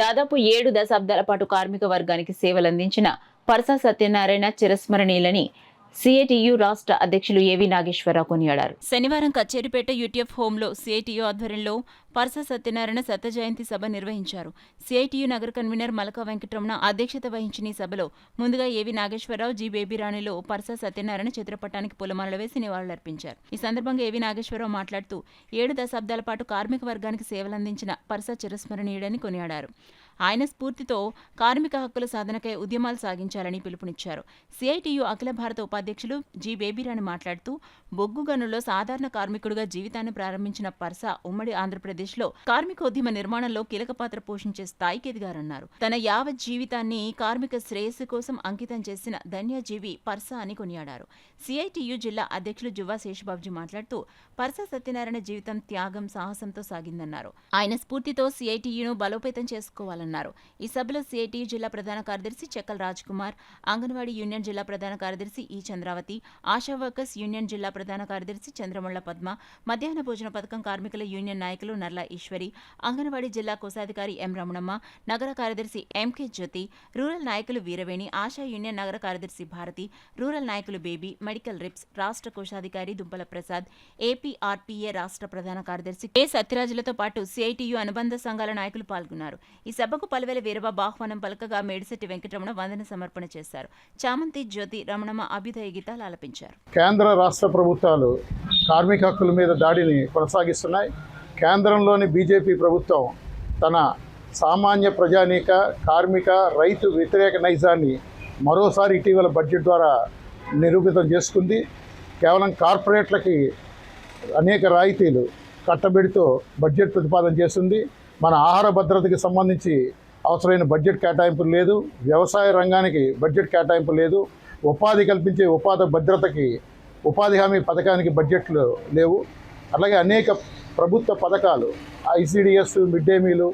దాదాపు 7 దశాబ్దాల పాటు కార్మిక వర్గానికి సేవలందించిన పరస సత్యనారాయణ చిరస్మరణీయులని సిఐటియు రాష్ట్ర అధ్యక్షులు ఏవి నాగేశ్వరరావు కొనియాడారు. శనివారం కచ్చేరిపేట యూటీఎఫ్ హోంలో సిఐటియు ఆధ్వర్యంలో పరస సత్యనారాయణ శత జయంతి సభ నిర్వహించారు. సిఐటియు నగర కన్వీనర్ మలకా వెంకటరమణ అధ్యక్షత వహించిన ఈ సభలో ముందుగా ఏవి నాగేశ్వరరావు, జి బేబీరాణిలో పరస సత్యనారాయణ చిత్రపటానికి పూలమాలలు వేసి నివాళులర్పించారు. ఈ సందర్భంగా ఏవి నాగేశ్వరరావు మాట్లాడుతూ 7 దశాబ్దాల పాటు కార్మిక వర్గానికి సేవలందించిన పరస చిరస్మరణీయుడని కొనియాడారు. ఆయన స్ఫూర్తితో కార్మిక హక్కుల సాధనకై ఉద్యమాలు సాగించాలని పిలుపునిచ్చారు. సిఐటియు అఖిల భారత ఉపాధ్యక్షులు జి బేబీరాణి మాట్లాడుతూ బొగ్గు గనుల్లో సాధారణ కార్మికుడిగా జీవితాన్ని ప్రారంభించిన పరస ఉమ్మడి ఆంధ్రప్రదేశ్లో కార్మికోద్యమ నిర్మాణంలో కీలక పాత్ర పోషించే స్థాయికి ఎదిగారన్నారు. తన యావత్ జీవితాన్ని కార్మిక శ్రేయస్సు కోసం అంకితం చేసిన ధన్యజీవి పరస అని కొనియాడారు. సిఐటియు జిల్లా అధ్యక్షులు జువ్వా శేషబాబుజీ మాట్లాడుతూ పరస సత్యనారాయణ జీవితం త్యాగం, సాహసంతో సాగిందన్నారు. ఆయన స్ఫూర్తితో సిఐటియును బలోపేతం చేసుకోవాలన్నారు. ఈ సభలో సిఐటియు జిల్లా ప్రధాన కార్యదర్శి చెక్కల్ రాజ్ కుమార్, అంగన్వాడీ యూనియన్ జిల్లా ప్రధాన కార్యదర్శి ఈ చంద్రావతి, ఆశా వర్కర్స్ యూనియన్ జిల్లా ప్రధాన కార్యదర్శి చంద్రముళ్ల పద్మ, మధ్యాహ్న భోజన పథకం కార్మికుల యూనియన్ నాయకులు నర్ల ఈశ్వరి, అంగన్వాడీ జిల్లా కోశాధికారి ఎం రమణమ్మ, నగర కార్యదర్శి ఎంకే జ్యోతి, రూరల్ నాయకులు వీరవేణి, ఆశా యూనియన్ నగర కార్యదర్శి భారతి, రూరల్ నాయకులు బేబీ, మెడికల్ రిప్స్ రాష్ట్ర కోశాధికారి దుంపల ప్రసాద్, ఏపీఆర్పీఏ రాష్ట్ర ప్రధాన కార్యదర్శి కె సత్యరాజులతో పాటు సిఐటియు అనుబంధ సంఘాల నాయకులు పాల్గొన్నారు. ఈ సభకు పలువేల వీరబాబు ఆహ్వానం పలకగా మేడిశెట్టి వెంకటరమణ వందన సమర్పణ చేశారు. చామంతి జ్యోతి, రమణమ్మ అభ్యుదయ గీతాలు ఆలపించారు. కేంద్ర రాష్ట్ర ప్రభుత్వాలు కార్మిక హక్కుల మీద దాడిని కొనసాగిస్తున్నాయి. కేంద్రంలోని బీజేపీ ప్రభుత్వం తన సామాన్య ప్రజానీక, కార్మిక, రైతు వ్యతిరేక నైజాన్ని మరోసారి ఇటీవల బడ్జెట్ ద్వారా నిరూపితం చేసుకుంది. కేవలం కార్పొరేట్లకి అనేక రాయితీలు కట్టబెడుతూ బడ్జెట్ ప్రతిపాదన చేస్తుంది. మన ఆహార భద్రతకి సంబంధించి అవసరమైన బడ్జెట్ కేటాయింపులు లేదు, వ్యవసాయ రంగానికి బడ్జెట్ కేటాయింపు లేదు, ఉపాధి కల్పించే ఉపాధి భద్రతకి, ఉపాధి హామీ పథకానికి బడ్జెట్లు లేవు. అలాగే అనేక ప్రభుత్వ పథకాలు, ఐసిడిఎస్, మిడ్ డే మీలు,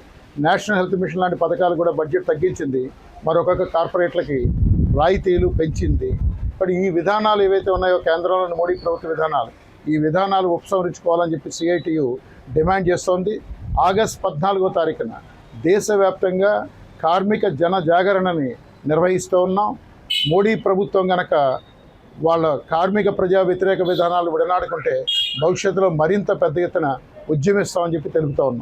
నేషనల్ హెల్త్ మిషన్ లాంటి పథకాలు కూడా బడ్జెట్ తగ్గించింది. మరొక కార్పొరేట్లకి రాయితీలు పెంచింది. ఇప్పుడు ఈ విధానాలు ఏవైతే ఉన్నాయో కేంద్రంలోని మోడీ ప్రభుత్వ విధానాలు, ఈ విధానాలు ఉపసంహరించుకోవాలని చెప్పి సిఐటియు డిమాండ్ చేస్తోంది. ఆగస్టు 14వ తారీఖున దేశవ్యాప్తంగా కార్మిక జన జాగరణని నిర్వహిస్తూ ఉన్నాం. మోడీ ప్రభుత్వం గనక వాళ్ళ కార్మిక ప్రజా వ్యతిరేక విధానాలు విడనాడుకుంటే భవిష్యత్తులో మరింత పెద్ద ఎత్తున ఉద్యమిస్తామని చెప్పి తెలుపుతూ ఉన్నాం.